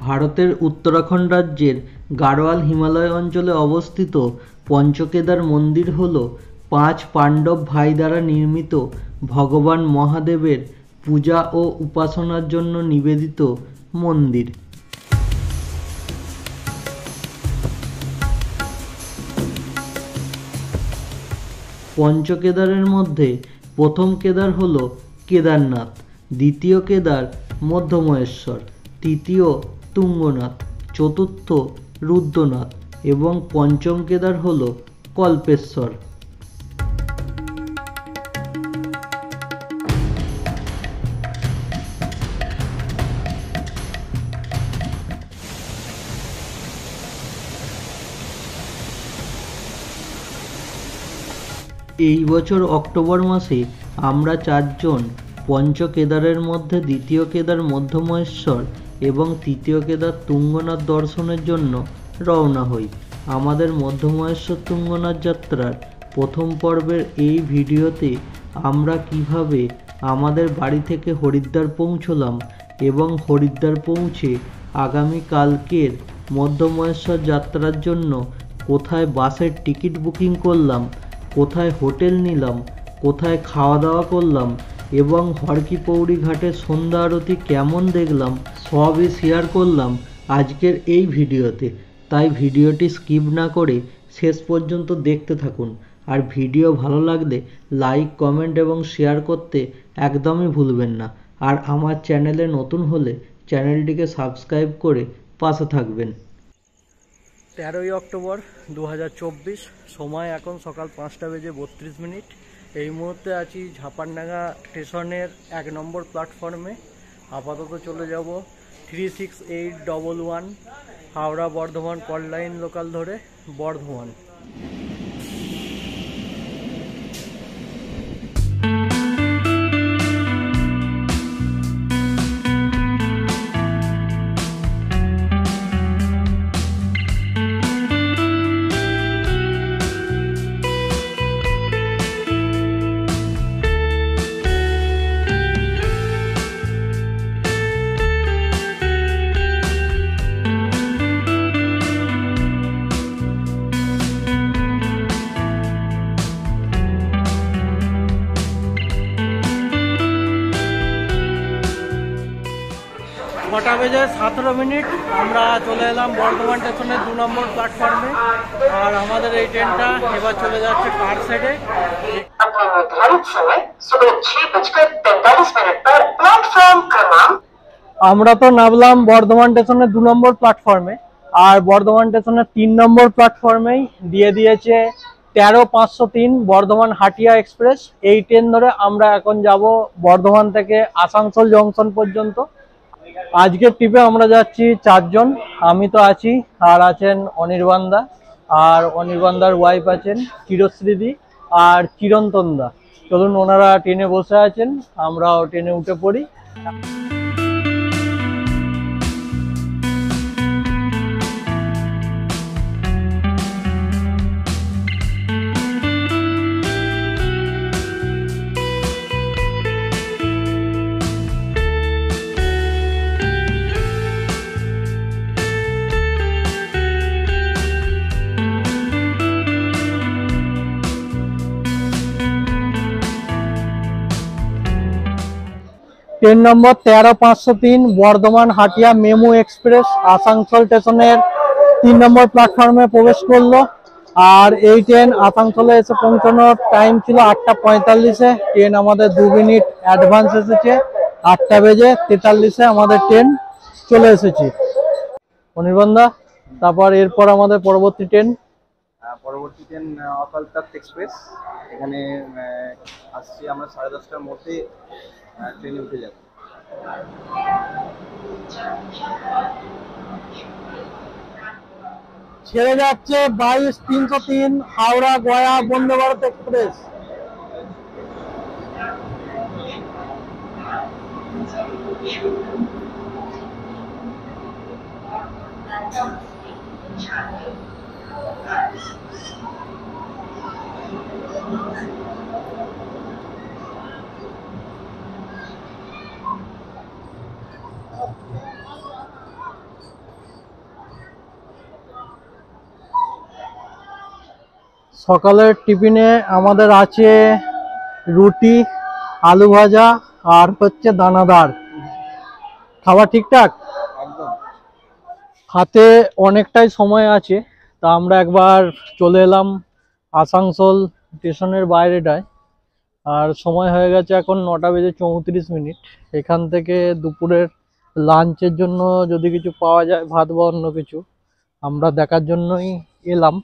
ভারতের উত্তরাখণ্ড রাজ্যের গাড়োয়াল হিমালয় অঞ্চলে অবস্থিত পঞ্চকেদার মন্দির হল 5 পাণ্ডব ভাই দ্বারা নির্মিত ভগবান মহাদেবের পূজা ও উপাসনার জন্য নিবেদিত মন্দির। পঞ্চকেদারের মধ্যে প্রথম কেদার হল কেদারনাথ, দ্বিতীয় কেদার মধ্যমহেশ্বর, তৃতীয় তুঙ্গনাথ, চতুর্থ রুদ্রনাথ এবং পঞ্চম কেদার হল কল্পেশ্বর। এই বছর অক্টোবর মাসে আমরা 4 জন পঞ্চকেদারের মধ্যে দ্বিতীয় কেদার মধ্যমহেশ্বর এবং তৃতীয় কেদার তুঙ্গনাথ দর্শনের জন্য রওনা হই। আমাদের মধ্যমহেশ্বর তুঙ্গনাথ যাত্রার প্রথম পর্বের এই ভিডিওতে আমরা কিভাবে আমাদের বাড়ি থেকে হরিদ্বার পৌঁছলাম এবং হরিদ্বার পৌঁছে আগামী কালকের মধ্যমহেশ্বর যাত্রার জন্য কোথায় বাসের টিকিট বুকিং করলাম, কোথায় হোটেল নিলাম, কোথায় খাওয়া দাওয়া করলাম এবং হরকি পৌড়ি ঘাটের সন্ধ্যা আরতি কেমন দেখলাম সবই শেয়ার করলাম আজকের এই ভিডিওতে। তাই ভিডিওটি স্কিপ না করে শেষ পর্যন্ত দেখতে থাকুন। আর ভিডিও ভালো লাগলে লাইক, কমেন্ট এবং শেয়ার করতে একদমই ভুলবেন না। আর আমার চ্যানেলে নতুন হলে চ্যানেলটিকে সাবস্ক্রাইব করে পাশে থাকবেন। 13ই অক্টোবর 2024, সময় এখন সকাল 5:32। এই মুহূর্তে আছি ঝাপারডাঙ্গা স্টেশনের 1 নম্বর প্ল্যাটফর্মে। আপাতত চলে যাব 36811 হাওড়া বর্ধমান কল্যাণ লোকাল ধরে বর্ধমান। ছটা বেজে 17 আমরা চলে এলাম বর্ধমান স্টেশনের 2 নম্বর প্ল্যাটফর্মে। আর আমাদের এই ট্রেনটা এবার চলে যাচ্ছে কারশেডে। আমরা তো নামলাম বর্ধমান স্টেশনের 2 নম্বর প্ল্যাটফর্মে, আর বর্ধমান স্টেশনের 3 নম্বর প্ল্যাটফর্মেই দিয়ে দিয়েছে 13503 বর্ধমান হাটিয়া এক্সপ্রেস। এই ট্রেন ধরে আমরা এখন যাব বর্ধমান থেকে আসানসোল জংশন পর্যন্ত। আজকের ট্রিপে আমরা যাচ্ছি 4 জন। আমি তো আছি, আর আছেন অনির্বাণদা, আর অনির্বাণদার ওয়াইফ আছেন চিরশ্রীদি আর চিরন্তনদা। চলুন, ওনারা ট্রেনে বসে আছেন, আমরাও ট্রেনে উঠে পড়ি। ট্রেন নম্বর 13503 বর্ধমান হাটিয়া মেমু এক্সপ্রেস আসানসোল স্টেশনের 3 নম্বর প্ল্যাটফর্মে প্রবেশ করলো। আর এই ট্রেন আসানসোলে এসে পৌঁছানোর টাইম ছিল 8:45-এ। ট্রেন আমাদের 2 মিনিট অ্যাডভান্স এসেছে। 8:43-এ আমাদের ট্রেন চলে এসেছে। অনির্বাণদা, তারপর এরপর আমাদের পরবর্তী ট্রেন অকাল তখ্ত এক্সপ্রেস। এখানে আসছি আমরা 10:30টার মধ্যে ট্রেনে উঠে যাব। ছেড়ে যাচ্ছে 22-303 হাওড়া গয়া বন্দে ভারত এক্সপ্রেস। সকালের টিফিনে আমাদের আছে রুটি, আলু ভাজা আর হচ্ছে দানাদার। খাবার ঠিকঠাক? একদম। হাতে অনেকটাই সময় আছে, তা আমরা একবার চলে এলাম আসানসোল স্টেশনের বাইরেটায়। আর সময় হয়ে গেছে এখন 9:34। এখান থেকে দুপুরের লাঞ্চের জন্য যদি কিছু পাওয়া যায়, ভাত বা অন্য কিছু, আমরা দেখার জন্যই এলাম।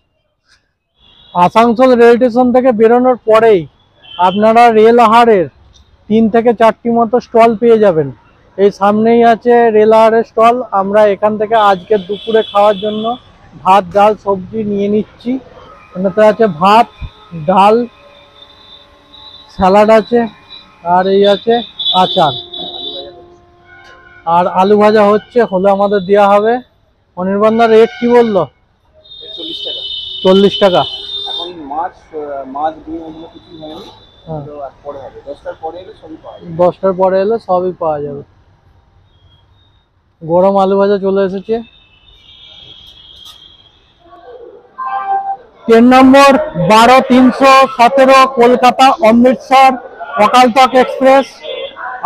আসানসোল রেল স্টেশন থেকে বেরোনোর পরেই আপনারা রেল আহারের 3 থেকে 4টি মতো স্টল পেয়ে যাবেন। এই সামনেই আছে রেল আহারের স্টল। আমরা এখান থেকে আজকে দুপুরে খাওয়ার জন্য ভাত, ডাল, সবজি নিয়ে নিচ্ছি। এটাতে আছে ভাত, ডাল, স্যালাড আছে, আর এই আছে আচার, আর আলু ভাজা হলে আমাদের দেওয়া হবে। অনির্বাণদার রেট কি বললো? 40 টাকা। 40 টাকা। এখন মাছ দিয়ে অন্য কিছু হয়নি, হ্যাঁ, তো আর পরে হবে, 10টার পরে এলে সবই পাওয়া যাবে। 10টার পরে এলে সবই পাওয়া যাবে। গরম আলু ভাজা চলে এসেছে। 3 নম্বর 12-317 কলকাতা অমৃতসর অকালতক এক্সপ্রেস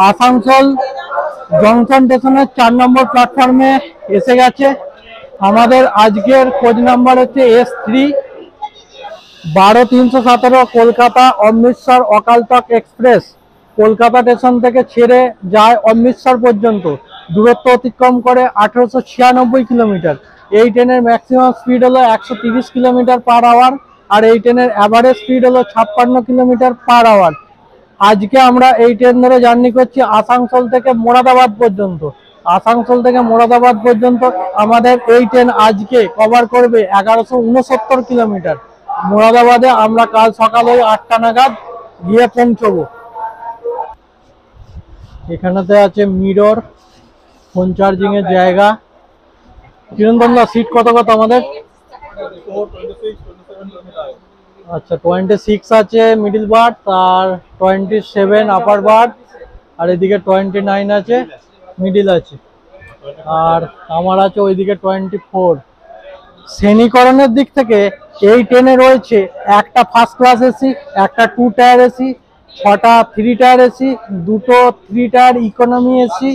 আসানসোল জংশন স্টেশনের 4 নম্বর প্ল্যাটফর্মে এসে গেছে। আমাদের আজকের কোচ নাম্বার হচ্ছে S3। 12-317 Kolkata Amritsar অকালতক express Kolkata station থেকে ছেড়ে যায় অমৃতসর পর্যন্ত। দূরত্ব অতিক্রম করে 1896 কিলোমিটার। এই ট্রেনের ম্যাক্সিমাম স্পিড হলো 130 কিলোমিটার পার আওয়ার, আর এই ট্রেনের অ্যাভারেজ স্পিড হলো 56 কিলোমিটার পার আওয়ার। আজকে আমরা এই ট্রেন ধরে জার্নি করছি আসানসোল থেকে মোরাদাবাদ পর্যন্ত। আসানসোল থেকে মোরাদাবাদ পর্যন্ত আমাদের এই ট্রেন আজকে কভার করবে 1169 কিলোমিটার। মোরাদাবাদে আমরা কাল সকালে 8টা নাগাদ গিয়ে পৌঁছবো। এখানেতে আছে মিরর, ফোন চার্জিং এর জায়গা। চিরন্তন দা, সিট কত কত আমাদের? আচ্ছা, 26 আছে মিডিল বার্থ, আর 27 আপার বার্থ, আর এদিকে 29 আছে মিডিল আছে, আর আমার আছে ওইদিকে 24। শ্রেণীকরণের দিক থেকে এই ট্রেনে রয়েছে একটা ফার্স্ট ক্লাস এসি, একটা 2 টায়ার এসি, 6টা 3 টায়ার এসি, 2টো 3 টায়ার ইকোনমি এসি,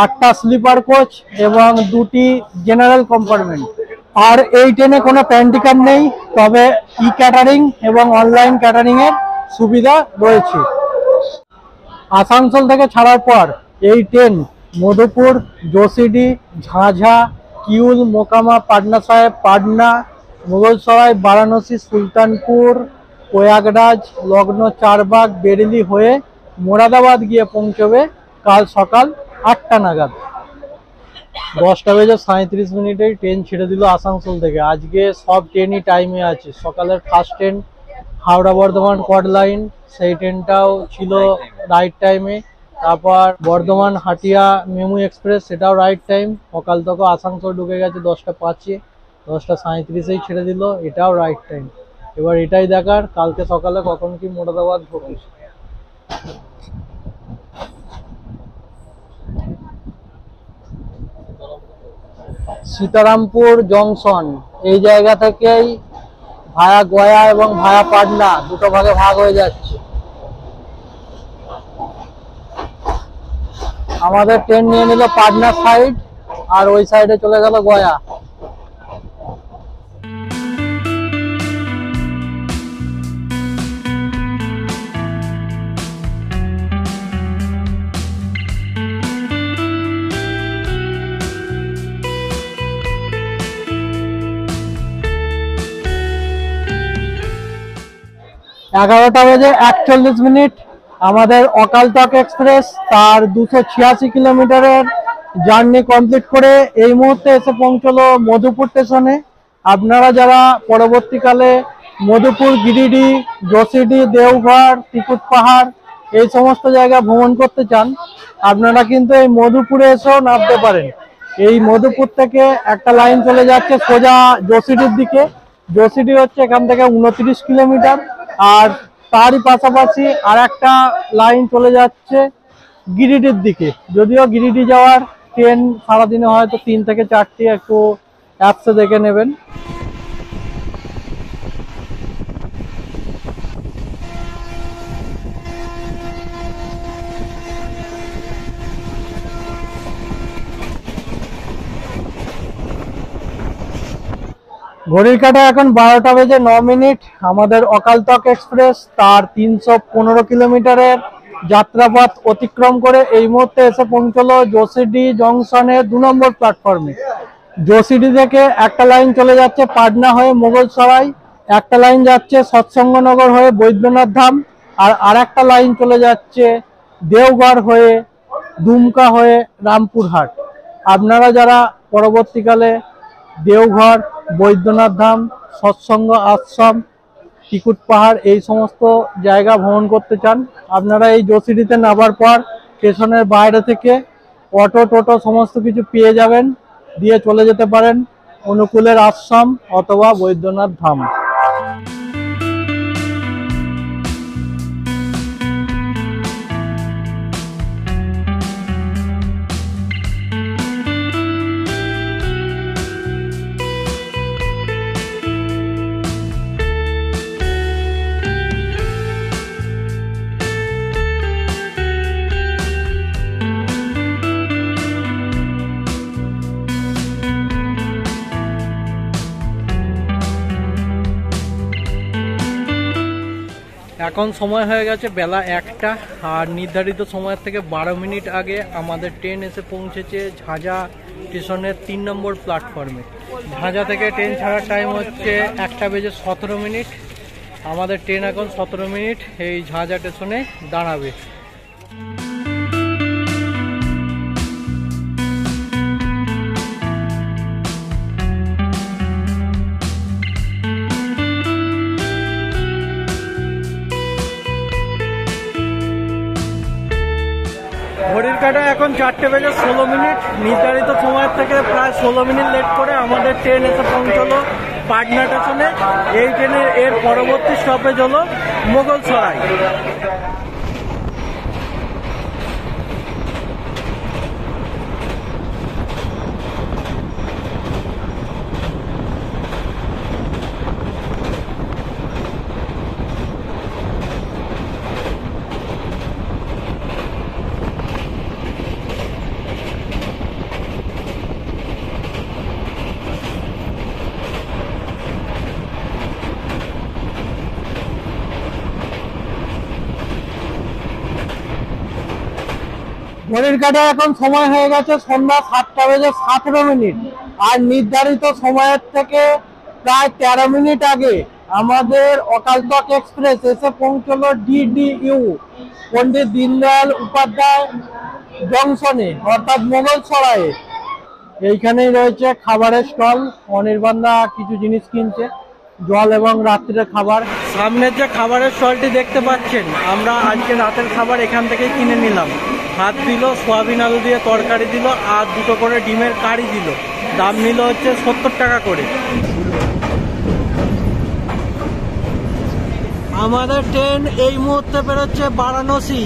8টা স্লিপার কোচ এবং 2টি জেনারেল কম্পার্টমেন্ট। আর এই ট্রেনে কোনো প্যান্টিকার নেই, তবে ই ক্যাটারিং এবং অনলাইন ক্যাটারিং এর সুবিধা রয়েছে। আসানসোল থেকে ছাড়ার পর এই ট্রেন মধুপুর, যোশীডি, ঝাঁঝা, কিউল, মোকামা, পাটনা সাহেব, পাটনা, মুঘলসরাই, বারাণসী, সুলতানপুর, প্রয়াগরাজ, লগ্ন, চারবাগ, বেরেলি হয়ে মোরাদাবাদ গিয়ে পৌঁছবে কাল সকাল 8টা নাগাদ। 10:37 ট্রেন ছেড়ে দিল আসানসোল থেকে। আজকে সব ট্রেনই টাইমে আছে। সকালের ফার্স্ট ট্রেন হাওড়া বর্ধমান কড লাইন, সেই ট্রেনটাও ছিল রাইট টাইমে। তারপর বর্ধমান হাটিয়া মেমু এক্সপ্রেস, সেটাও রাইট টাইম। অকালতক আসানসোল ঢুকে গেছে 10টা 5-এ, 10টা 37-এই ছেড়ে দিল, এটাও রাইট টাইম। এবার এটাই দেখার কালকে সকালে কখন কি মোরাদাবাদ ঢোকে। সীতারামপুর জংশন, এই জায়গা থেকেই ভায়া গয়া এবং ভায়া পাটনা দুটো ভাগে ভাগ হয়ে যাচ্ছে। আমাদের ট্রেন নিয়ে নিল পাটনা সাইড, আর ওই সাইডে চলে গেল গয়া। এগারোটা বেজে 41 আমাদের অকালতক এক্সপ্রেস তার 286 কিলোমিটারের জার্নি কমপ্লিট করে এই মুহূর্তে এসে পৌঁছলো মধুপুর স্টেশনে। আপনারা যারা পরবর্তীকালে মধুপুর, গিরিডি, যোশীডি, দেওঘর, টিকুট পাহাড় এই সমস্ত জায়গা ভ্রমণ করতে চান, আপনারা কিন্তু এই মধুপুরে এসেও নামতে পারেন। এই মধুপুর থেকে একটা লাইন চলে যাচ্ছে সোজা যোশীডির দিকে। যোশীডি হচ্ছে এখান থেকে 29 কিলোমিটার, আর তারই পাশাপাশি আর একটা লাইন চলে যাচ্ছে গিরিডির দিকে। যদিও গিরিডি যাওয়ার ট্রেন সারাদিনে হয়তো 3 থেকে 4টি, একটু অ্যাপসে দেখে নেবেন। ঘড়ির কাঁটা এখন 12টা বেজে 9 মিনিট। আমাদের অকালতক এক্সপ্রেস তার 315 কিলোমিটারের যাত্রাপথ অতিক্রম করে এই মুহূর্তে এসে পৌঁছলো জোসিডি জংশনের 2 নম্বর প্ল্যাটফর্মে। জোসিডি থেকে একটা লাইন চলে যাচ্ছে পাটনা হয়ে মোগলসরাই, একটা লাইন যাচ্ছে সৎসঙ্গনগর হয়ে বৈদ্যনাথ ধাম, আর আরেকটা লাইন চলে যাচ্ছে দেওঘর হয়ে দুমকা হয়ে রামপুরহাট। আপনারা যারা পরবর্তীকালে দেওঘর, বৈদ্যনাথ ধাম, সৎসঙ্গ আশ্রম, টিকুট পাহাড় এই সমস্ত জায়গা ভ্রমণ করতে চান, আপনারা এই জোসিডিতে নামার পর স্টেশনের বাইরে থেকে অটো টোটো সমস্ত কিছু পেয়ে যাবেন, দিয়ে চলে যেতে পারেন অনুকূলের আশ্রম অথবা বৈদ্যনাথ ধাম। এখন সময় হয়ে গেছে বেলা 1টা, আর নির্ধারিত সময়ের থেকে 12 মিনিট আগে আমাদের ট্রেন এসে পৌঁছেছে ঝাঁঝা স্টেশনের 3 নম্বর প্ল্যাটফর্মে। ঝাঁঝা থেকে ট্রেন ছাড়ার টাইম হচ্ছে 1টা বেজে 17 মিনিট। আমাদের ট্রেন এখন 17 মিনিট এই ঝাঁঝা স্টেশনে দাঁড়াবে। ঘড়ির কাঁটা এখন 4টে বেজে 16 মিনিট। নির্ধারিত সময়ের থেকে প্রায় 16 মিনিট লেট করে আমাদের ট্রেন এসে পৌঁছলো পাটনা স্টেশনে। এই ট্রেনের এর পরবর্তী স্টপেজ হলো মোগলসরাই। ঘড়ির কাঁটা এখন সময় হয়ে গেছে সন্ধ্যা 7টা বেজে 17 মিনিট, আর নির্ধারিত সময়ের থেকে প্রায় 13 মিনিট আগে আমাদের অকালতক এক্সপ্রেস এসে পৌঁছলো DDU পণ্ডিত দীনদয়াল উপাধ্যায় জংশনে অর্থাৎ মোগলসরাইয়ে। এইখানেই রয়েছে খাবারের স্টল। অনির্বাণদা কিছু জিনিস কিনছে, জল এবং রাত্রির খাবার। সামনের যে খাবারের স্টলটি দেখতে পাচ্ছেন, আমরা আজকে রাতের খাবার এখান থেকেই কিনে নিলাম। ভাত দিল, সোয়াবিন আলু দিয়ে তরকারি দিল, আর 2টো করে ডিমের কারি দিল। দাম নিল হচ্ছে 70 টাকা করে। আমাদের ট্রেন এই মুহূর্তে বেরোচ্ছে বারাণসী,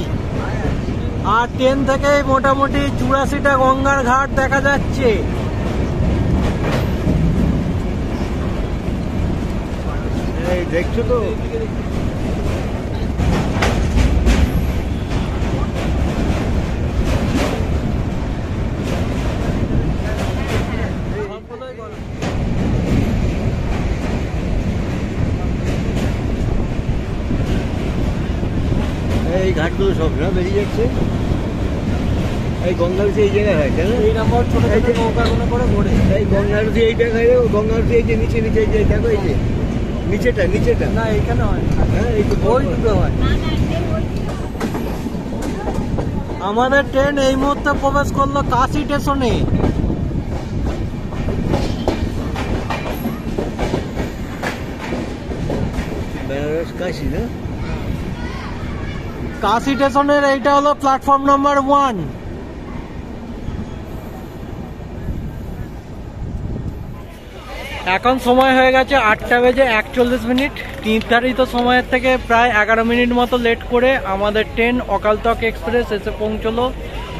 আর ট্রেন থেকে মোটামুটি 84টা গঙ্গার ঘাট দেখা যাচ্ছে। দেখছো তো এই ঘাটগুলো সব না বেরিয়ে যাচ্ছে। এই গঙ্গারতি এই জায়গায় হয়, তাই না? এই নাম্বার ছোট ছোট নৌকাগুলো করে ঘোরে। এই গঙ্গারতি এইটা খাই, গঙ্গারতি এই যে নিচে নিচে এই যে দেখো, এই যে নিচেটা নিচেটা না এখানে হয়, হ্যাঁ এই ওই দুটো হয়। আমাদের ট্রেন এই মুহূর্তে প্রবেশ করলো কাশি স্টেশনে। বেনারস কাশি না? কাশি স্টেশনের এইটা হলো প্ল্যাটফর্ম নাম্বার 1। এখন সময় হয়ে গেছে 8টা বেজে 41 মিনিট। নির্ধারিত সময়ের থেকে প্রায় 11 মিনিট মতো লেট করে আমাদের ট্রেন অকালতক এক্সপ্রেস এসে পৌঁছলো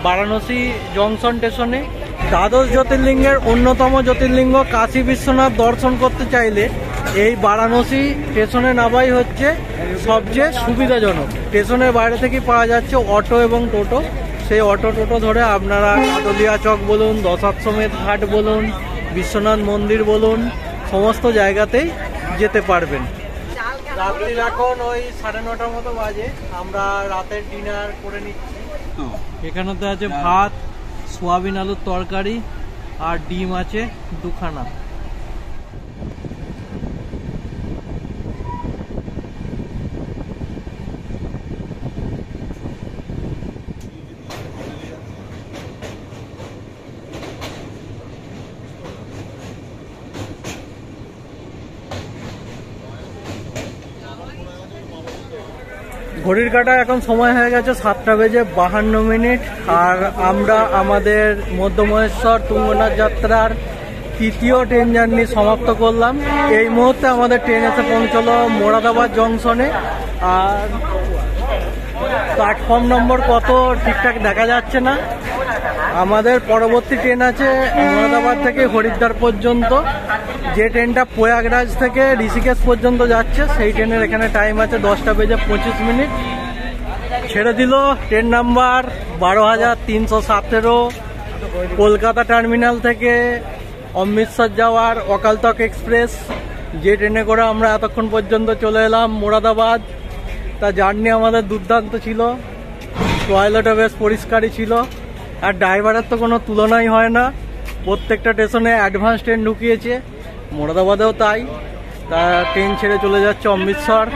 বারাণসী জংশন স্টেশনে। দ্বাদশ জ্যোতির্লিঙ্গের অন্যতম জ্যোতির্লিঙ্গ কাশী বিশ্বনাথ দর্শন করতে চাইলে এই বারাণসী স্টেশনে নামাই হচ্ছে সবচেয়ে সুবিধাজনক। স্টেশনের বাইরে থেকে পাওয়া যাচ্ছে অটো এবং টোটো। সেই অটো টোটো ধরে আপনারা কাটলিয়া চক বলুন, দশাশ্বমেধ ঘাট বলুন, বিশ্বনাথ মন্দির বলুন, সমস্ত জায়গাতেই যেতে পারবেন। রাত্রির এখন ওই 9:30 মতো বাজে, আমরা রাতের ডিনার করে নিচ্ছি। এখানেতে আছে ভাত, সোয়াবিন আলুর তরকারি আর ডিম আছে 2খানা। ঘড়ির কাটা এখন সময় হয়ে গেছে 7:52। আর আমরা আমাদের মধ্যমহেশ্বর তুঙ্গনাথ যাত্রার তৃতীয় ট্রেন জার্নি সমাপ্ত করলাম। এই মুহূর্তে আমাদের ট্রেন এসে পৌঁছলো মোরাদাবাদ জংশনে। আর প্ল্যাটফর্ম নম্বর কত ঠিকঠাক দেখা যাচ্ছে না। আমাদের পরবর্তী ট্রেন আছে মোরাদাবাদ থেকে হরিদ্বার পর্যন্ত, যে ট্রেনটা প্রয়াগরাজ থেকে ঋষিকেশ পর্যন্ত যাচ্ছে। সেই ট্রেনের এখানে টাইম আছে 10:25। ছেড়ে দিল ট্রেন নাম্বার 12,317 কলকাতা টার্মিনাল থেকে অমৃতসর যাওয়ার অকালতক এক্সপ্রেস, যে ট্রেনে করে আমরা এতক্ষণ পর্যন্ত চলে এলাম মোরাদাবাদ। তা জার্নি আমাদের দুর্দান্ত ছিল, টয়লেটও বেশ পরিষ্কারই ছিল, আর ড্রাইভারের তো কোনো তুলনাই হয় না। প্রত্যেকটা স্টেশনে অ্যাডভান্স ট্রেন ঢুকিয়েছে, মোরাদাবাদেও তাই। তা ট্রেন ছেড়ে চলে যাচ্ছে Amritsar.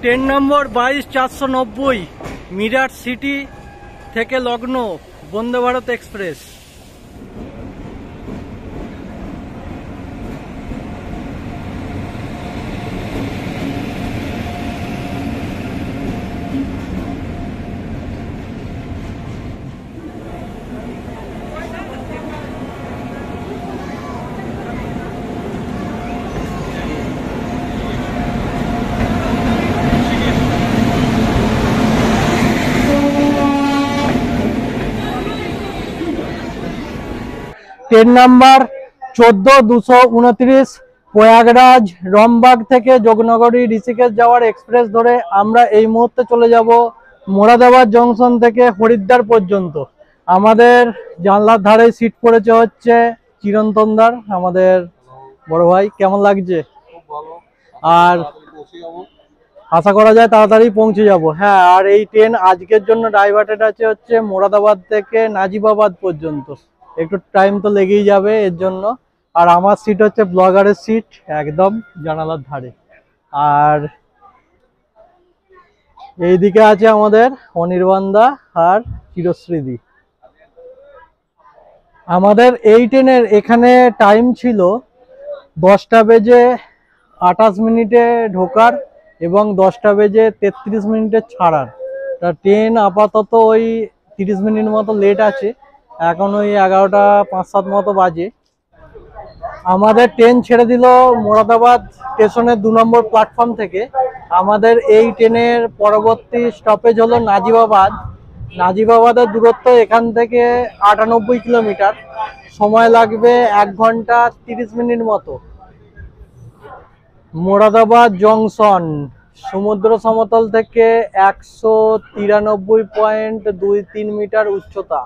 Train number 22,490 Meerut city থেকে Lucknow Vande Bharat express. Train number 14,229 Prayagraj Rambagh থেকে যোগনগরী ঋষিকেশ যাওয়ার এক্সপ্রেস ধরে আমরা এই মুহূর্তে চলে যাব মোরাদাবাদ জংশন থেকে হরিদ্বার পর্যন্ত। আমাদের জানলার ধারে সিট পড়েছে হচ্ছে চিরন্তনদার, আমাদের বড় ভাই। কেমন লাগছে? আর আশা করা যায় তাড়াতাড়ি পৌঁছে যাব। হ্যাঁ, আর এই ট্রেন আজকের জন্য ডাইভার্টেড আছে হচ্ছে মোরাদাবাদ থেকে নাজিবাবাদ পর্যন্ত। একটু টাইম তো লেগেই যাবে এর জন্য। আর আমার সিট হচ্ছে ব্লগারের সিট, একদম জানালার ধারে। আর এইদিকে আছে আমাদের অনির্বাণদা আর চিরশ্রীদি। আমাদের এই ট্রেনের এখানে টাইম ছিল 10:28 ঢোকার এবং 10:33 ছাড়ার। তা ট্রেন আপাতত ওই 30 মিনিট মতো লেট আছে, এখন ওই 11:05-07 মতো বাজে। আমাদের ট্রেন ছেড়ে দিল মোরাদাবাদ স্টেশনের 2 নম্বর প্ল্যাটফর্ম থেকে। আমাদের এই ট্রেনের পরবর্তী স্টপেজ হলো নাজিবাবাদ। নাজিবাবাদের দূরত্ব এখান থেকে 98 কিলোমিটার, সময় লাগবে 1 ঘন্টা 30 মিনিট মতো। মোরাদাবাদ জংশন সমুদ্র সমতল থেকে 193.23 মিটার উচ্চতা।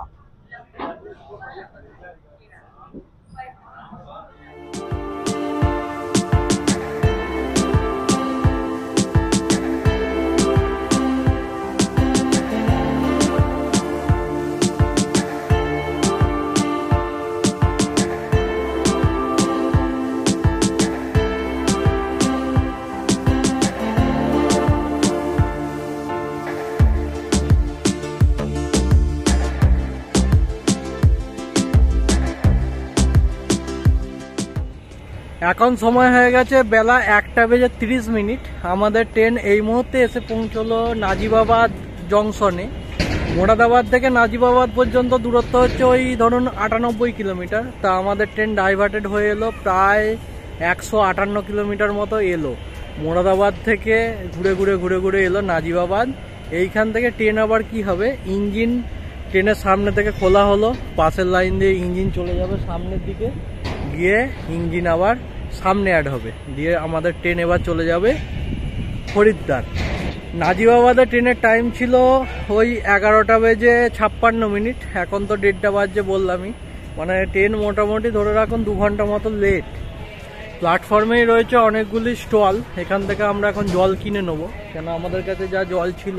এখন সময় হয়ে গেছে বেলা 1:30। আমাদের ট্রেন এই মুহূর্তে এসে পৌঁছলো নাজিবাবাদ জংশনে। মোরাদাবাদ থেকে নাজিবাবাদ পর্যন্ত দূরত্ব হচ্ছে ওই ধরুন 98 কিলোমিটার। তা আমাদের ট্রেন ডাইভার্টেড হয়ে এলো, প্রায় 158 কিলোমিটার মতো এলো। মোরাদাবাদ থেকে ঘুরে ঘুরে এলো নাজিবাবাদ। এইখান থেকে ট্রেন আবার কি হবে, ইঞ্জিন ট্রেনের সামনে থেকে খোলা হলো, পাশের লাইন দিয়ে ইঞ্জিন চলে যাবে সামনের দিকে, গিয়ে ইঞ্জিন আবার সামনে অ্যাড হবে, দিয়ে আমাদের ট্রেন এবার চলে যাবে হরিদ্বার। নাজিবাবাদের ট্রেনের টাইম ছিল ওই 11:56। এখন তো 1:30 বাজছে বললামই, মানে ট্রেন মোটামুটি ধরে রাখুন 2 ঘন্টা মতো লেট। প্ল্যাটফর্মেই রয়েছে অনেকগুলি স্টল, এখান থেকে আমরা এখন জল কিনে নেবো, কেন আমাদের কাছে যা জল ছিল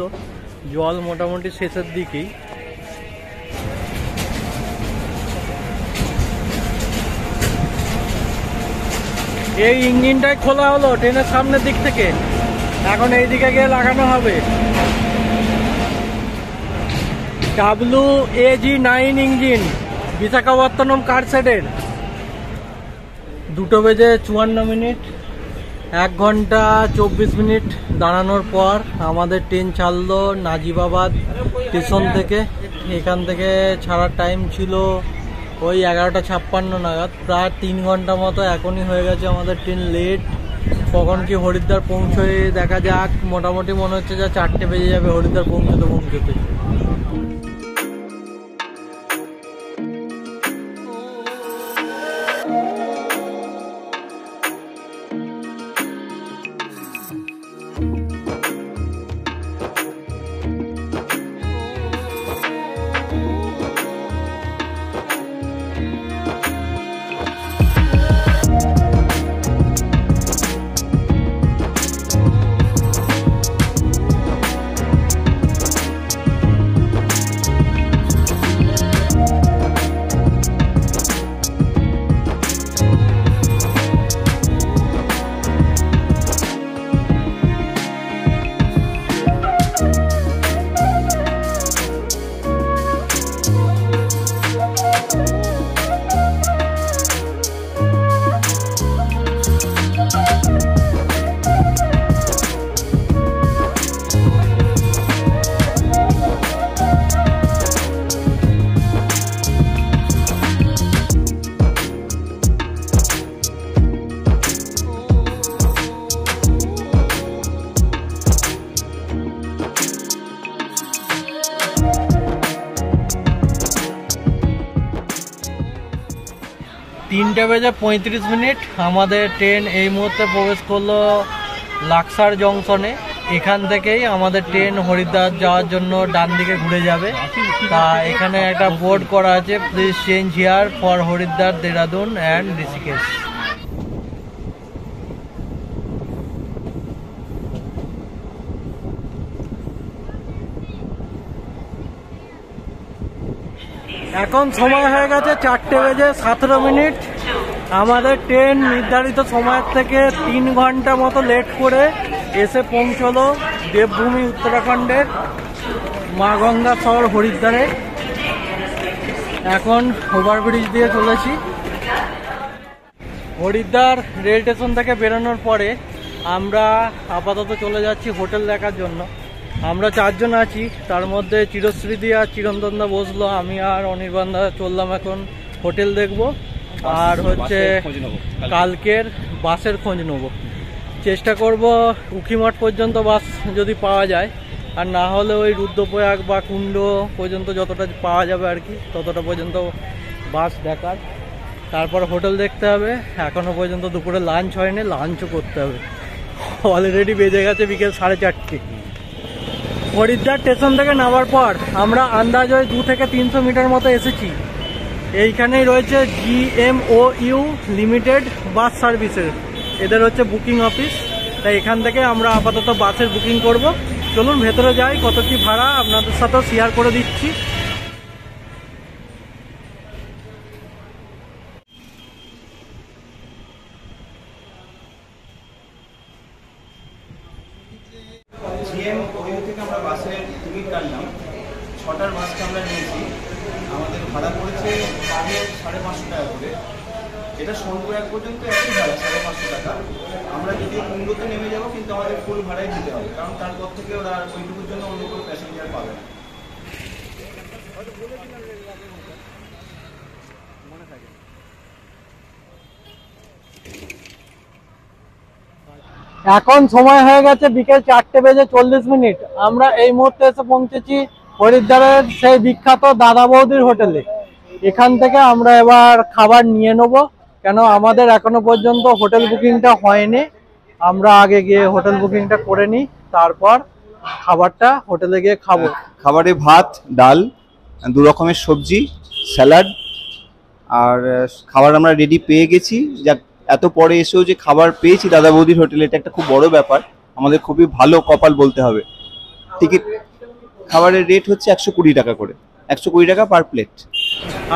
জল মোটামুটি শেষের দিকেই। এই ইঞ্জিনটাই খোলা হলো ট্রেনের সামনের দিক থেকে, এখন এই দিকে গিয়ে লাগানো হবে। WAG9 engine, Visakhapatnam কারশেডের। 2:54। 1 ঘন্টা 24 মিনিট দাঁড়ানোর পর আমাদের ট্রেন ছাড়লো নাজিবাবাদ স্টেশন থেকে। এখান থেকে ছাড়ার টাইম ছিল ওই 11:56 নাগাদ, প্রায় 3 ঘন্টা মতো এখনই হয়ে গেছে আমাদের ট্রেন লেট। কখন কি হরিদ্বার পৌঁছয় দেখা যাক, মোটামুটি মনে হচ্ছে যা 4টে বেজে যাবে হরিদ্বার পৌঁছতে। 3:35 আমাদের ট্রেন এই মুহূর্তে প্রবেশ করলো লাক্সার জংশনে। এখান থেকেই আমাদের ট্রেন হরিদ্বার যাওয়ার জন্য ডান দিকে ঘুরে যাবে। তা এখানে একটা বোর্ড করা আছে, please change here for Haridwar, Dehradun and Rishikesh. এখন সময় হয়ে গেছে 4:17। আমাদের ট্রেন নির্ধারিত সময়ের থেকে 3 ঘন্টা মতো লেট করে এসে পৌঁছলো দেবভূমি উত্তরাখণ্ডের মা গঙ্গা শহর হরিদ্বারে। এখন ওভারব্রিজ দিয়ে চলেছি। হরিদ্বার রেল স্টেশন থেকে বেরোনোর পরে আমরা আপাতত চলে যাচ্ছি হোটেল দেখার জন্য। আমরা 4 জন আছি, তার মধ্যে চিরশ্রীদি আর চিরন্তনদা বসলো, আমি আর অনির্বাণদা চললাম এখন হোটেল দেখব, আর হচ্ছে কালকের বাসের খোঁজ নেব। চেষ্টা করব উখিমঠ পর্যন্ত বাস যদি পাওয়া যায়, আর না হলে ওই রুদ্রপ্রয়াগ বা কুণ্ড পর্যন্ত যতটা পাওয়া যাবে আর কি, ততটা পর্যন্ত বাস দেখার। তারপর হোটেল দেখতে হবে। এখনো পর্যন্ত দুপুরে লাঞ্চ হয়নি, লাঞ্চও করতে হবে। অলরেডি বেজে গেছে বিকেল 4:30। হরিদ্বার স্টেশন থেকে নামার পর আমরা আন্দাজ ওই 200 থেকে 300 মিটার মতো এসেছি। এইখানেই রয়েছে GMOU লিমিটেড বাস সার্ভিসের, এদের হচ্ছে বুকিং অফিস। তাই এখান থেকে আমরা আপাতত বাসের বুকিং করব। চলুন ভেতরে যাই, কত কি ভাড়া আপনাদের সাথেও শেয়ার করে দিচ্ছি। GMOU থেকে আমরা বাসের টিকিট কাটলাম, 6টার বাসটা আমরা নিয়েছি। আমাদের ভাড়া পড়েছে পার হেড 550 টাকা করে। এটা সোনপ্রয়াগ পর্যন্ত একই ভাড়া 550 টাকা। আমরা যদি কুণ্ডতে নেমে যাবো কিন্তু আমাদের ফুল ভাড়াই দিতে হবে, কারণ তারপর থেকে ওরা আর ওইটুকুর জন্য অন্য কোনো প্যাসেঞ্জার পাবে না। এখন সময় হয়ে গেছে বিকেল 4:40। আমরা এই মুহূর্তে এসে পৌঁছেছি হরিদ্বারের সেই বিখ্যাত দাদা বৌদির হোটেলে। এখান থেকে আমরা এবার খাবার নিয়ে নেব, কেন আমাদের এখনো পর্যন্ত হোটেল বুকিংটা হয়নি। আমরা আগে গিয়ে হোটেল বুকিংটা করে নিই, তারপর খাবারটা হোটেলে গিয়ে খাবো। খাবারে ভাত, ডাল, 2 রকমের সবজি, স্যালাড, আর খাবার আমরা রেডি পেয়ে গেছি। যাক, এত পরে এসেও যে খাবার পেয়েছি দাদা বৌদির হোটেলে, এটা একটা খুব বড় ব্যাপার, আমাদের খুবই ভালো কপাল বলতে হবে। টিকিট খাবারের রেট হচ্ছে 120 টাকা করে, 120 টাকা পার প্লেট।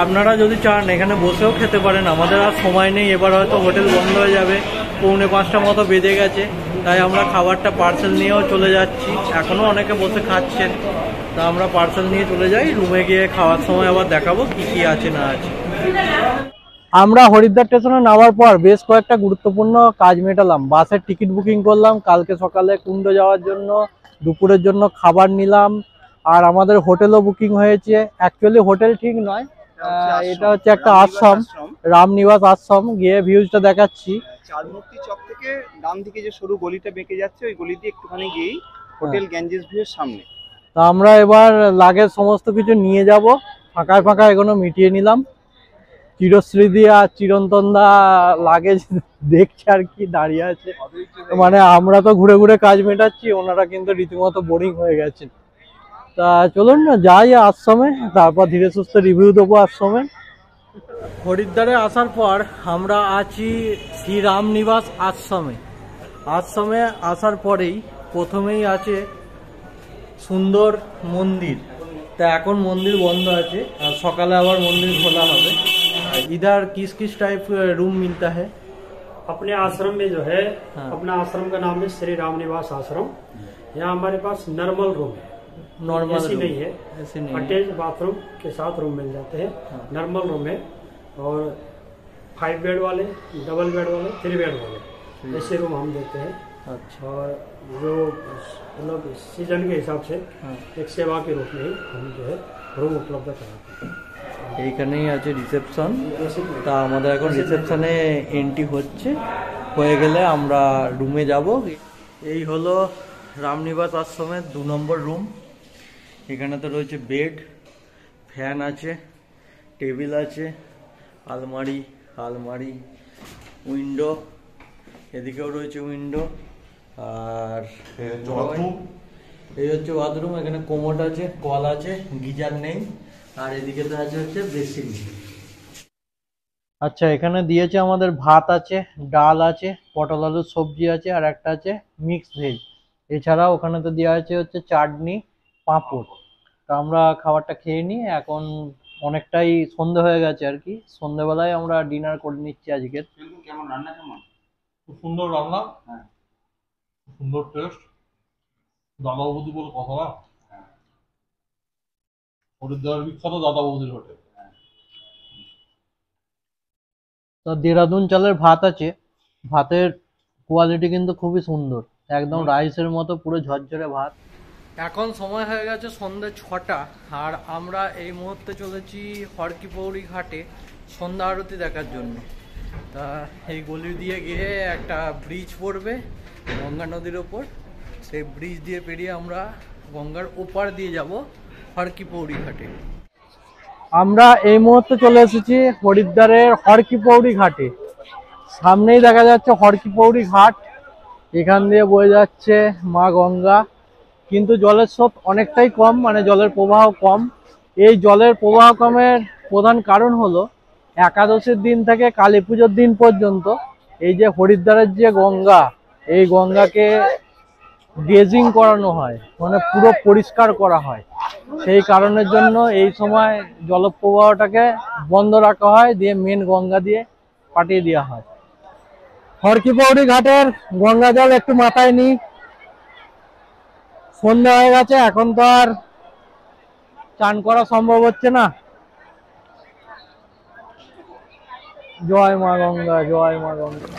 আপনারা যদি চান এখানে বসেও খেতে পারেন, আমাদের আর সময় নেই, এবার হয়তো হোটেল বন্ধ হয়ে যাবে, 4:45 মতো বেজে গেছে, তাই আমরা খাবারটা পার্সেল নিয়েও চলে যাচ্ছি। এখনও অনেকে বসে খাচ্ছেন, তা আমরা পার্সেল নিয়ে চলে যাই। রুমে গিয়ে খাওয়ার সময় আবার দেখাবো কি কি আছে না আছে। আমরা হরিদ্বার স্টেশনে নামার পর বেশ কয়েকটা গুরুত্বপূর্ণ কাজ মেটালাম। বাসের টিকিট বুকিং করলাম কালকে সকালে কুণ্ড যাওয়ার জন্য, দুপুরের জন্য খাবার নিলাম, আর আমাদের হোটেলও বুকিং হয়েছে। অ্যাকচুয়ালি হোটেল ঠিক নয়, এটা হচ্ছে একটা আশ্রম, রামনিবাস আশ্রম। গিয়ে ভিউজটা দেখাচ্ছি। চারমূর্তি চক থেকে ডান দিকে যে সরু গলিটা বেঁকে যাচ্ছে, ওই গলি দিয়ে একটুখানি গিয়েই হোটেল গ্যাঞ্জেস ভিউর সামনে। তা আমরা এবার লাগেজ সমস্ত কিছু নিয়ে যাব, ফাঁকায় ফাঁকায় এগুলো মিটিয়ে নিলাম। চিরশ্রীদি আর চিরন্তন দা লাগেজ দেখছে আর কি, দাঁড়িয়ে আছে। মানে আমরা তো ঘুরে ঘুরে কাজ মেটাচ্ছি, ওনারা কিন্তু রীতিমতো বোরিং হয়ে গেছেন। তা চলুন না যাই আশ্রমে, তারপর ধীরে সুস্থে রিভিউ দেবো আশ্রমে। হরিদ্বারে আসার পর আমরা আছি শ্রী রামনিবাস আশ্রমে। আশ্রমে আসার পরেই প্রথমেই আছে সুন্দর মন্দির। তা এখন মন্দির বন্ধ আছে, আর সকালে আবার মন্দির খোলা হবে। इधर किस किस टाइप रूम मिलता है? अपने आश्रम में जो है, हाँ। अपना आश्रम का नाम है श्री राम निवास आश्रम। यहाँ हमारे पास नॉर्मल रूम है, नॉर्मल ऐसी नहीं है, ऐसे नहीं है। अटैच बाथरूम के साथ रूम मिल जाते हैं। हाँ। नॉर्मल रूम है, और 5 बेड वाले, डबल बेड वाले, 3 बेड वाले, ऐसे रूम हम देते हैं। अच्छा। और जो मतलब सीजन के हिसाब से हाँ। एक सेवा के रूप में ही हम जो है रूम उपलब्ध कराते हैं। এইখানেই আছে রিসেপশন। তা আমাদের এখন রিসেপশনে এন্ট্রি হচ্ছে, হয়ে গেলে আমরা রুমে যাব। এই হলো রামনিবাস আশ্রমের 2 নম্বর রুম। এখানে তো রয়েছে বেড, ফ্যান আছে, টেবিল আছে, আলমারি আলমারি, উইন্ডো, এদিকেও রয়েছে উইন্ডো, আর এই হচ্ছে বাথরুম। এখানে কোমোড আছে, কল আছে, গিজার নেই, আর এদিকে তো আছে হচ্ছে বেসিন। আচ্ছা, এখানে দিয়েছে আমাদের ভাত আছে, ডাল আছে, পটল আলুর সবজি আছে, আর একটা আছে মিক্স ভেজ। এছাড়াও ওখানে তো দেওয়া আছে হচ্ছে চাটনি, পাঁপড়। তো আমরা খাবারটা খেয়ে নিই। এখন অনেকটাই সন্ধে হয়ে গেছে আর কি, সন্ধেবেলায় আমরা ডিনার করে নিচ্ছি আজকের। কেমন রান্না, কেমন? খুব সুন্দর রান্না, সুন্দর টেস্ট, দাদা বৌদি বলে কথা না। হরিদ্বার বিখ্যাত দাদা বৌদির হোটেল। তো দেরাদুন চালের ভাত আছে, ভাতের কোয়ালিটি কিন্তু খুবই সুন্দর, একদম রাইসের মতো পুরো ঝরঝরে ভাত। এখন সময় হয়ে গেছে সন্ধ্যে 6টা, আর আমরা এই মুহূর্তে চলেছি হরকি পৌরি ঘাটে সন্ধ্যা আরতি দেখার জন্য। তা এই গলি দিয়ে গিয়ে একটা ব্রিজ পড়বে গঙ্গা নদীর ওপর, সেই ব্রিজ দিয়ে পেরিয়ে আমরা গঙ্গার ওপার দিয়ে যাব হরকি পৌরি ঘাটে। আমরা এই মুহূর্তে চলে এসেছি হরিদ্বারের হরকি পৌরি ঘাটে। সামনেই দেখা যাচ্ছে হরকি পৌরি ঘাট, এখান দিয়ে বয়ে যাচ্ছে মা গঙ্গা, কিন্তু জলের স্রোত অনেকটাই কম, মানে জলের প্রবাহ কম। এই জলের প্রবাহ কমের প্রধান কারণ হলো একাদশীর দিন থেকে কালী পুজোর দিন পর্যন্ত এই যে হরিদ্বারের যে গঙ্গা, এই গঙ্গাকে ড্রেজিং করানো হয়, মানে পুরো পরিষ্কার করা হয়। সেই কারণের জন্য এই সময় জলপ্রবাহটাকে বন্ধ রাখা হয়, দিয়ে মেন গঙ্গা দিয়ে পাঠিয়ে দেওয়া হয়। হরকি পৌরি ঘাটের গঙ্গা জল একটু মাথায় নিই। সন্ধ্যা হয়ে গেছে, এখন তো আর চান করা সম্ভব হচ্ছে না। জয় মা গঙ্গা, জয় মা গঙ্গা।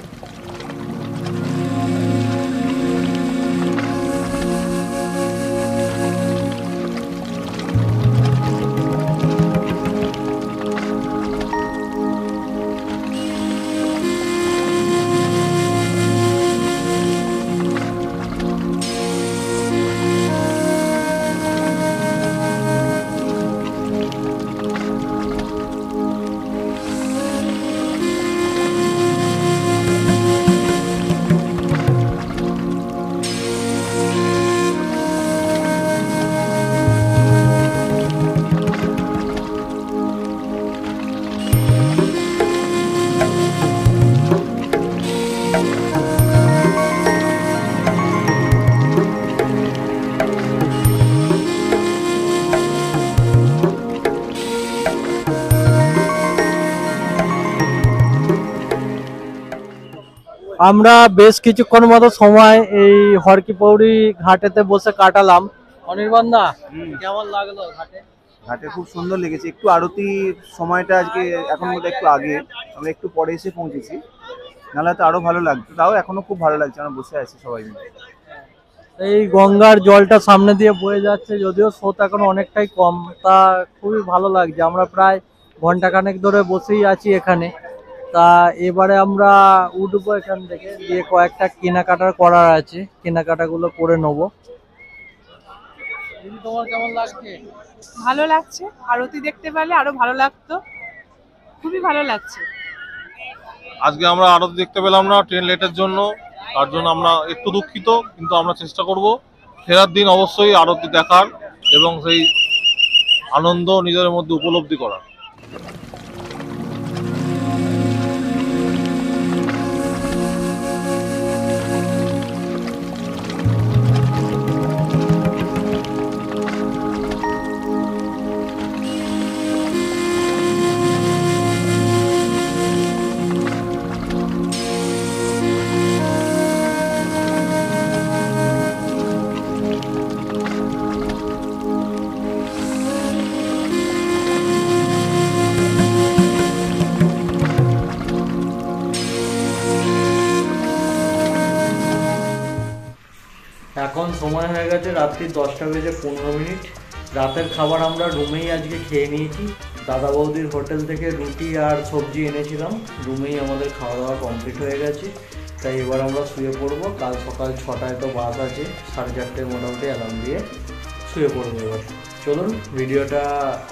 আমরা বেশ কিছুক্ষণ মতো সময় এই হরকিপৌড়ি ঘাটেতে বসে কাটালাম। অনির্বাণ দা, কেমন লাগলো ঘাটে? ঘাটে খুব সুন্দর লেগেছে। একটু আরতির সময়টা আজকে এখন মধ্যে একটু আগে, আমরা একটু পরে এসে পৌঁছেছি, নাহলে তো আরো ভালো লাগতো। তাও এখনো খুব ভালো লাগছে, আমরা বসে আছি সবাই মিলে। এই গঙ্গার জলটা সামনে দিয়ে বয়ে যাচ্ছে, যদিও স্রোত এখন অনেকটাই কম, তা খুবই ভালো লাগছে। আমরা প্রায় ঘন্টাখানেক ধরে বসেই আছি এখানে। তা এবারে আমরা উঠবো এখান থেকে, দিয়ে কয়েকটা কেনাকাটা করার আছে, কেনাকাটাগুলো করে নেবো। দিদি, তোমার কেমন লাগছে? ভালো লাগছে, আরতি দেখতে পেলে আরো ভালো লাগতো, খুবই ভালো লাগছে। আজকে আমরা আরতি দেখতে পেলাম না ট্রেন লেটের জন্য, তার জন্য আমরা একটু দুঃখিত, কিন্তু আমরা চেষ্টা করব ফেরার দিন অবশ্যই আরতি দেখার এবং সেই আনন্দ নিজের মধ্যে উপলব্ধি করার। এখন সময় হয়ে গেছে রাত্রি 10:15। রাতের খাবার আমরা রুমেই আজকে খেয়ে নিয়েছি। দাদা বৌদির হোটেল থেকে রুটি আর সবজি এনেছিলাম, রুমেই আমাদের খাওয়া দাওয়া কমপ্লিট হয়ে গেছে। তাই এবার আমরা শুয়ে পড়বো। কাল সকাল 6টায় তো বাস আছে, 4:30 মোটামুটি অ্যালার্ম দিয়ে শুয়ে পড়বো এবার। চলুন, ভিডিওটা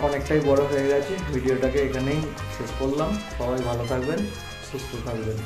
অনেকটাই বড় হয়ে গেছে, ভিডিওটাকে এখানেই শেষ করলাম। সবাই ভালো থাকবেন, সুস্থ থাকবেন।